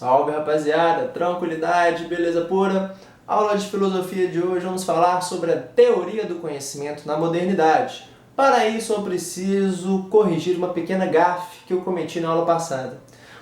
Salve, rapaziada, tranquilidade, beleza pura? Aula de filosofia de hoje vamos falar sobre a teoria do conhecimento na modernidade. Para isso eu preciso corrigir uma pequena gafe que eu cometi na aula passada.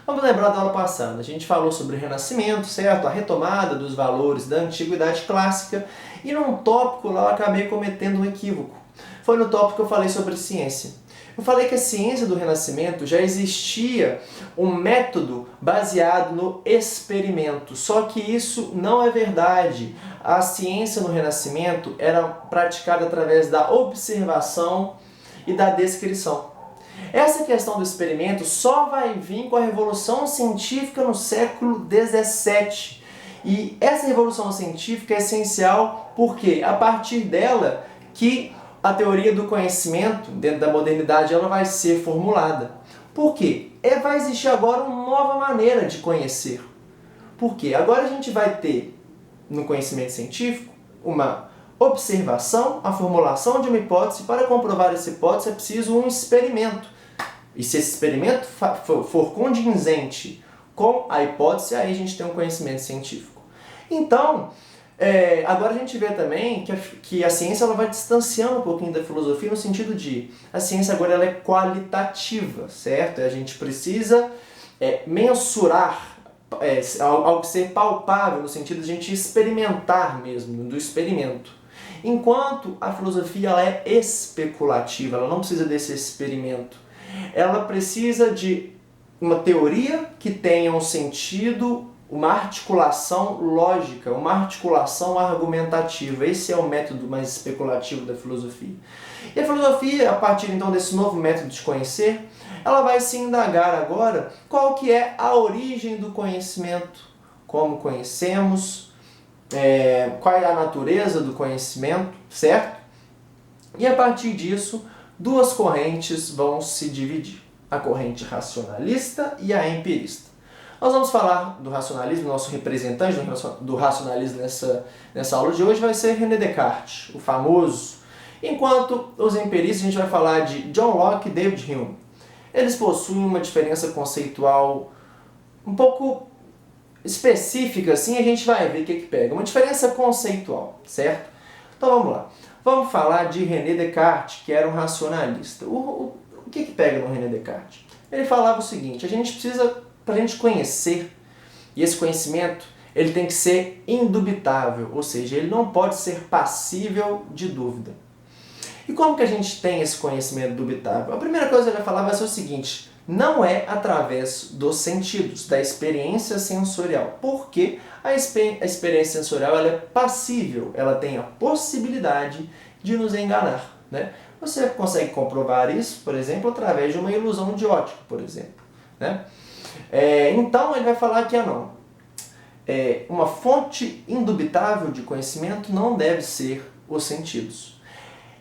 Vamos lembrar da aula passada, a gente falou sobre o Renascimento, certo? A retomada dos valores da Antiguidade Clássica, e num tópico lá eu acabei cometendo um equívoco. Foi no tópico que eu falei sobre ciência. Eu falei que a ciência do Renascimento já existia um método baseado no experimento, só que isso não é verdade. A ciência no Renascimento era praticada através da observação e da descrição. Essa questão do experimento só vai vir com a Revolução Científica no século XVII. E essa Revolução Científica é essencial porque, a partir dela, que a teoria do conhecimento, dentro da modernidade, ela vai ser formulada. Por quê? Vai existir agora uma nova maneira de conhecer. Por quê? Agora a gente vai ter, no conhecimento científico, uma observação, a formulação de uma hipótese. Para comprovar essa hipótese é preciso um experimento. E se esse experimento for condizente com a hipótese, aí a gente tem um conhecimento científico. Então, agora a gente vê também que a ciência ela vai distanciando um pouquinho da filosofia no sentido de a ciência agora ela é qualitativa, certo? A gente precisa mensurar, algo ser palpável no sentido de a gente experimentar mesmo, do experimento. Enquanto a filosofia ela é especulativa, ela não precisa desse experimento. Ela precisa de uma teoria que tenha um sentido, uma articulação lógica, uma articulação argumentativa. Esse é o método mais especulativo da filosofia. E a filosofia, a partir então desse novo método de conhecer, ela vai se indagar agora qual que é a origem do conhecimento, como conhecemos, qual é a natureza do conhecimento, certo? E a partir disso, duas correntes vão se dividir, a corrente racionalista e a empirista. Nós vamos falar do racionalismo, nosso representante do racionalismo nessa aula de hoje vai ser René Descartes, o famoso. Enquanto os empiristas a gente vai falar de John Locke e David Hume. Eles possuem uma diferença conceitual um pouco específica, assim, a gente vai ver o que pega. Uma diferença conceitual, certo? Então vamos lá. Vamos falar de René Descartes, que era um racionalista. O que pega no René Descartes? Ele falava o seguinte: a gente precisa, para a gente conhecer, e esse conhecimento ele tem que ser indubitável, ou seja, ele não pode ser passível de dúvida. E como que a gente tem esse conhecimento indubitável? A primeira coisa que ele vai falar vai ser o seguinte: não é através dos sentidos, da experiência sensorial. Porque a experiência sensorial ela é passível, ela tem a possibilidade de nos enganar, né? Você consegue comprovar isso, por exemplo, através de uma ilusão de ótica, por exemplo, né? Então ele vai falar que uma fonte indubitável de conhecimento não deve ser os sentidos.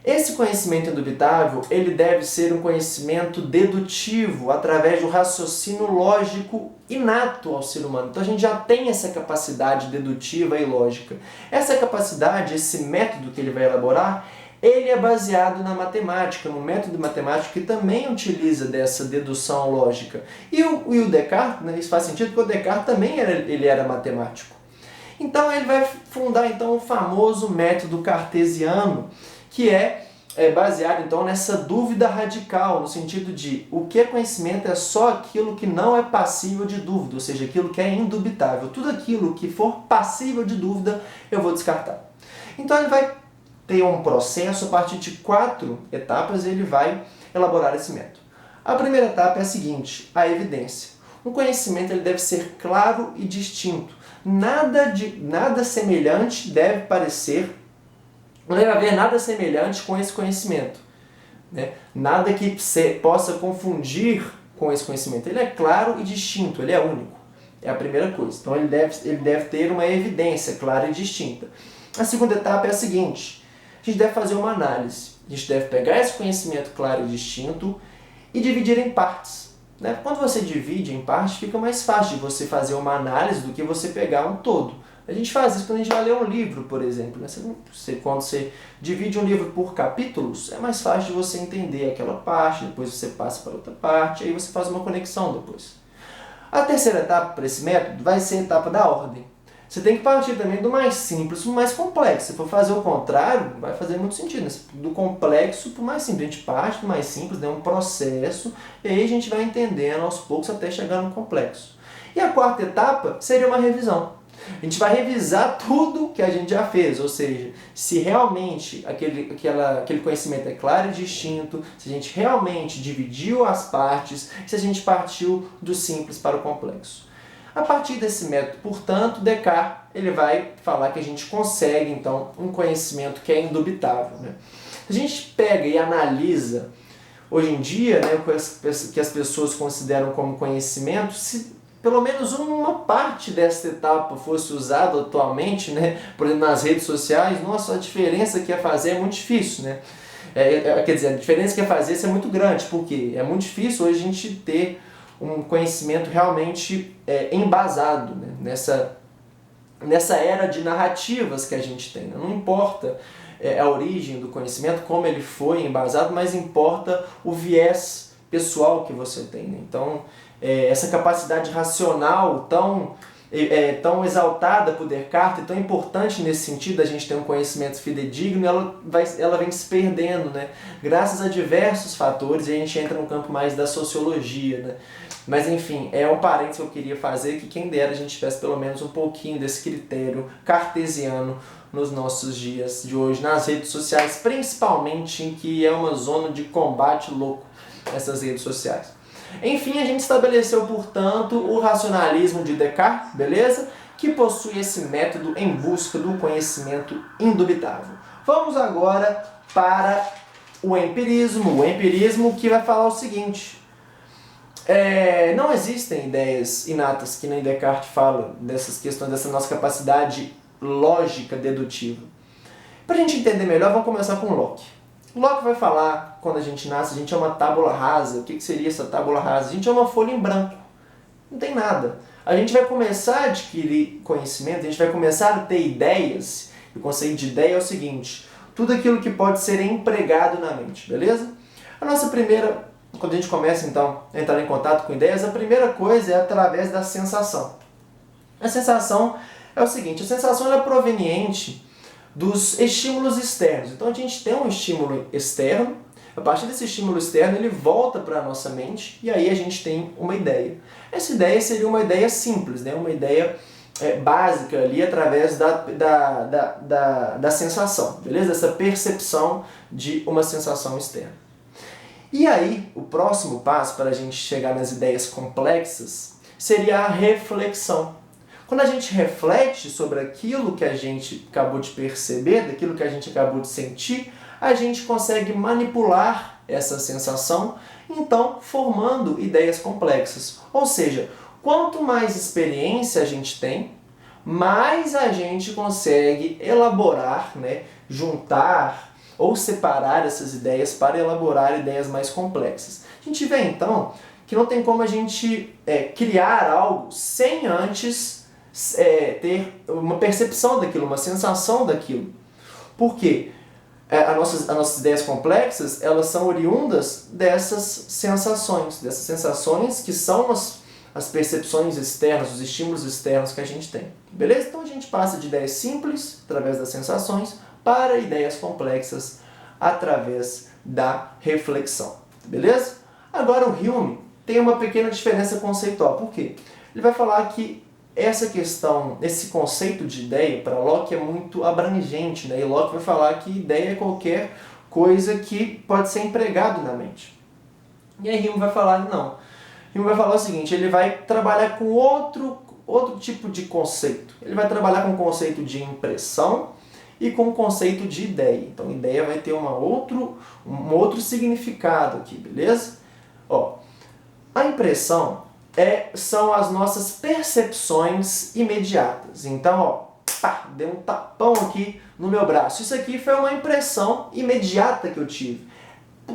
Esse conhecimento indubitável, ele deve ser um conhecimento dedutivo, através do raciocínio lógico inato ao ser humano. Então a gente já tem essa capacidade dedutiva e lógica. Essa capacidade, esse método que ele vai elaborar, ele é baseado na matemática, no método matemático que também utiliza dessa dedução lógica. E o Descartes, né, isso faz sentido porque o Descartes também era matemático. Então ele vai fundar então o famoso método cartesiano, que é baseado então nessa dúvida radical, no sentido de o que é conhecimento é só aquilo que não é passível de dúvida, ou seja, aquilo que é indubitável. Tudo aquilo que for passível de dúvida eu vou descartar. Então ele vai ter um processo, a partir de 4 etapas ele vai elaborar esse método. A primeira etapa é a seguinte: a evidência. O conhecimento ele deve ser claro e distinto. Nada semelhante deve parecer. Não deve haver nada semelhante com esse conhecimento, né? Nada que possa confundir com esse conhecimento. Ele é claro e distinto, ele é único. É a primeira coisa. Então ele deve ter uma evidência clara e distinta. A segunda etapa é a seguinte: a gente deve fazer uma análise. A gente deve pegar esse conhecimento claro e distinto e dividir em partes, né? Quando você divide em partes, fica mais fácil de você fazer uma análise do que você pegar um todo. A gente faz isso quando a gente vai ler um livro, por exemplo, né? Quando você divide um livro por capítulos, é mais fácil de você entender aquela parte, depois você passa para outra parte, aí você faz uma conexão depois. A terceira etapa para esse método vai ser a etapa da ordem. Você tem que partir também do mais simples para o mais complexo. Se for fazer o contrário, vai fazer muito sentido, né? Do complexo para o mais simples. A gente parte do mais simples, é um processo, e aí a gente vai entendendo aos poucos até chegar no complexo. E a quarta etapa seria uma revisão. A gente vai revisar tudo que a gente já fez, ou seja, se realmente aquele conhecimento é claro e distinto, se a gente realmente dividiu as partes, se a gente partiu do simples para o complexo. A partir desse método, portanto, Descartes ele vai falar que a gente consegue, então, um conhecimento que é indubitável, né? A gente pega e analisa, hoje em dia, né, o que as pessoas consideram como conhecimento, se pelo menos uma parte dessa etapa fosse usada atualmente, né, por exemplo, nas redes sociais, nossa, a diferença que ia fazer é muito difícil, né? Quer dizer, a diferença que ia fazer é muito grande, porque é muito difícil hoje a gente ter um conhecimento realmente embasado, né, nessa era de narrativas que a gente tem. Né? Não importa a origem do conhecimento, como ele foi embasado, mas importa o viés pessoal que você tem. Né? Então, essa capacidade racional tão exaltada por Descartes, tão importante nesse sentido, a gente ter um conhecimento fidedigno, ela vem se perdendo, né? Graças a diversos fatores, e a gente entra no campo mais da sociologia, né? Mas enfim, é um parênteses que eu queria fazer, que quem dera a gente tivesse pelo menos um pouquinho desse critério cartesiano nos nossos dias de hoje, nas redes sociais, principalmente em que é uma zona de combate louco essas redes sociais. Enfim, a gente estabeleceu, portanto, o racionalismo de Descartes, beleza? Que possui esse método em busca do conhecimento indubitável. Vamos agora para o empirismo que vai falar o seguinte: não existem ideias inatas, que nem Descartes fala, dessas questões, dessa nossa capacidade lógica dedutiva. Para a gente entender melhor, vamos começar com Locke. Locke vai falar, quando a gente nasce, a gente é uma tábula rasa. O que seria essa tábula rasa? A gente é uma folha em branco. Não tem nada. A gente vai começar a adquirir conhecimento, a gente vai começar a ter ideias. E o conceito de ideia é o seguinte: tudo aquilo que pode ser empregado na mente, beleza? Quando a gente começa, então, a entrar em contato com ideias, a primeira coisa é através da sensação. A sensação é o seguinte: a sensação é proveniente dos estímulos externos. Então a gente tem um estímulo externo, a partir desse estímulo externo ele volta para a nossa mente e aí a gente tem uma ideia. Essa ideia seria uma ideia simples, né? Uma ideia básica ali através da sensação, beleza? Essa percepção de uma sensação externa. E aí, o próximo passo para a gente chegar nas ideias complexas seria a reflexão. Quando a gente reflete sobre aquilo que a gente acabou de perceber, daquilo que a gente acabou de sentir, a gente consegue manipular essa sensação, então formando ideias complexas. Ou seja, quanto mais experiência a gente tem, mais a gente consegue elaborar, né, juntar ou separar essas ideias para elaborar ideias mais complexas. A gente vê então que não tem como a gente criar algo sem antes ter uma percepção daquilo, uma sensação daquilo. Por quê? As nossas ideias complexas, elas são oriundas dessas sensações que são as percepções externas, os estímulos externos que a gente tem. Beleza? Então a gente passa de ideias simples, através das sensações, para ideias complexas, através da reflexão. Beleza? Agora o Hume tem uma pequena diferença conceitual. Por quê? Ele vai falar que essa questão, esse conceito de ideia, para Locke é muito abrangente, né? E Locke vai falar que ideia é qualquer coisa que pode ser empregado na mente. E aí Hume vai falar, não. Hume vai falar o seguinte: ele vai trabalhar com outro tipo de conceito. Ele vai trabalhar com o conceito de impressão e com o conceito de ideia. Então, ideia vai ter um outro significado aqui, beleza? A impressão são as nossas percepções imediatas. Então, deu um tapão aqui no meu braço. Isso aqui foi uma impressão imediata que eu tive.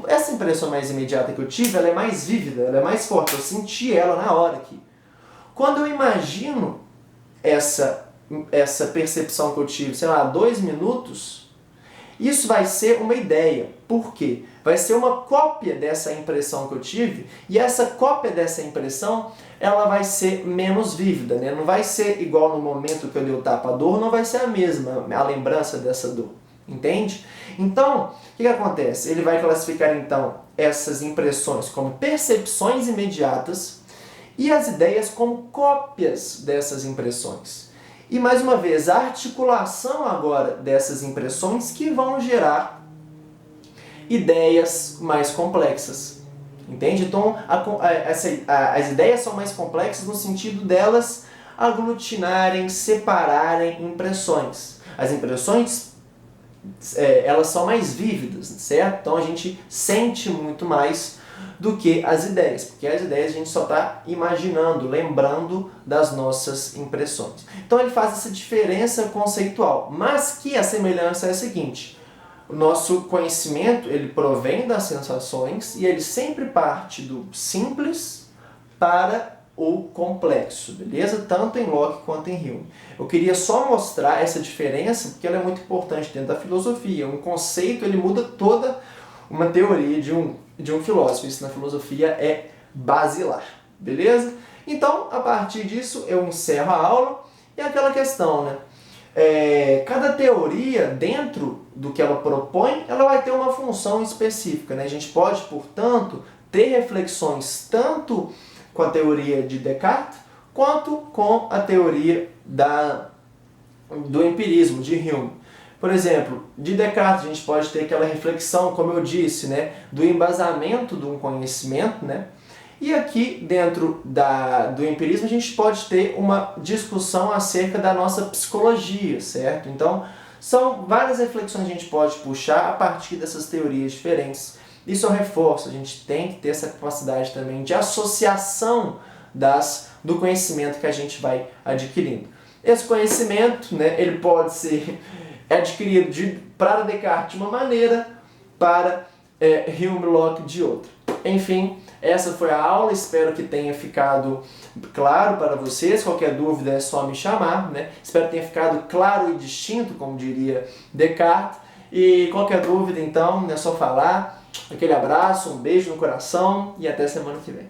Essa impressão mais imediata que eu tive, ela é mais vívida, ela é mais forte. Eu senti ela na hora aqui. Quando eu imagino essa percepção que eu tive, sei lá, 2 minutos, isso vai ser uma ideia. Por quê? vai ser uma cópia dessa impressão que eu tive, e essa cópia dessa impressão, ela vai ser menos vívida, né? Não vai ser igual no momento que eu dei o tapa, a dor não vai ser a mesma, a lembrança dessa dor, entende? Então, o que acontece? Ele vai classificar então essas impressões como percepções imediatas e as ideias como cópias dessas impressões. E mais uma vez, a articulação agora dessas impressões que vão gerar ideias mais complexas. Entende? Então, as ideias são mais complexas no sentido delas aglutinarem, separarem impressões. As impressões, elas são mais vívidas, certo? Então a gente sente muito mais do que as ideias, porque as ideias a gente só está imaginando, lembrando das nossas impressões. Então ele faz essa diferença conceitual, mas que a semelhança é a seguinte: o nosso conhecimento, ele provém das sensações e ele sempre parte do simples para o complexo, beleza? Tanto em Locke quanto em Hume. Eu queria só mostrar essa diferença porque ela é muito importante dentro da filosofia. Um conceito, ele muda toda uma teoria de um filósofo. Isso na filosofia é basilar, beleza? Então, a partir disso, eu encerro a aula e aquela questão, né? Cada teoria, dentro do que ela propõe, ela vai ter uma função específica, né? A gente pode, portanto, ter reflexões tanto com a teoria de Descartes, quanto com a teoria do empirismo, de Hume. Por exemplo, de Descartes a gente pode ter aquela reflexão, como eu disse, né, do embasamento de um conhecimento, né? E aqui, dentro do empirismo, a gente pode ter uma discussão acerca da nossa psicologia, certo? Então, são várias reflexões que a gente pode puxar a partir dessas teorias diferentes. Isso eu reforço, a gente tem que ter essa capacidade também de associação do conhecimento que a gente vai adquirindo. Esse conhecimento, né, ele pode ser adquirido para Descartes de uma maneira, para Hume, Locke de outra. Enfim, essa foi a aula, espero que tenha ficado claro para vocês. Qualquer dúvida é só me chamar, né? Espero que tenha ficado claro e distinto, como diria Descartes. E qualquer dúvida, então, é só falar. Aquele abraço, um beijo no coração e até semana que vem.